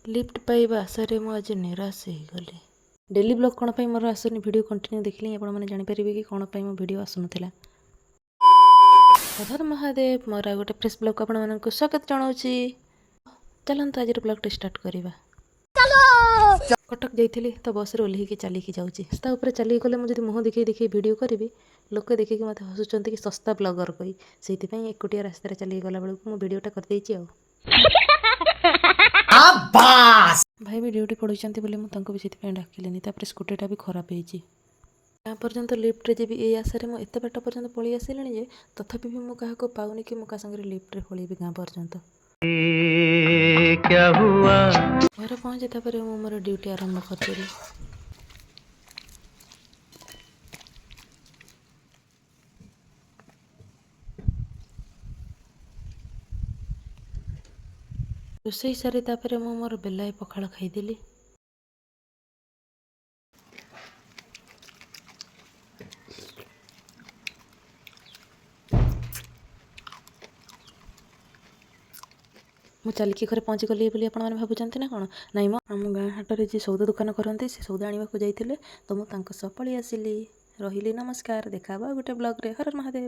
Lift पाइबा आशारे मु आज निराश होगली। डेली ब्लॉग कौन पाई मोर आसुनी वीडियो कंटिन्यू देखिले आपण मैंने जानीपारे कि कौन पाई मो वीडियो आसुनथिला। हर महादेव मोर गोटे फ्रेश ब्लॉग आपण मानक स्वागत जनाऊँगी। चलते आज ब्लॉग स्टार्ट करवा। कटक जाइली तो बस रे ओह्लैक चलिकी जाऊँगी चलिक गले मुझे मुँह देखी देखी वीडियो करी लोक देखिए मत हसुँच कि सस्ता ब्लॉगर कही से एकुटिया रास्तार चलिक गला बेलू मुझे वीडियोटा करदे भाई भी ड्यूटी पड़ुंट बोली मुझे डाकिली स्कूटीटा भी खराब होगी। गाँ पर्यंत लिफ्ट्रे जी ये आशार मुझे एत बाट पर्यंत पलि आसिले तथापि भी मुझे क्या पाऊनी कि मुझे सागर लिफ्ट्रे पलैबी गाँ पर्यंत घर पहुँचे मोर ड्यूटी आरंभ करदेली। रोषे सारी मोर बेलाए पखाड़ खाईदेली। चलिकी घरे पहुँची गली बोली आपने भावुंट ना कौन नाई मो आम गाँ हाट जी सौदा दुकान करती से सौदा आने जाते तो मुझे पलि आसिली रही। नमस्कार देखा गोटे ब्लॉग रे। हर महादेव।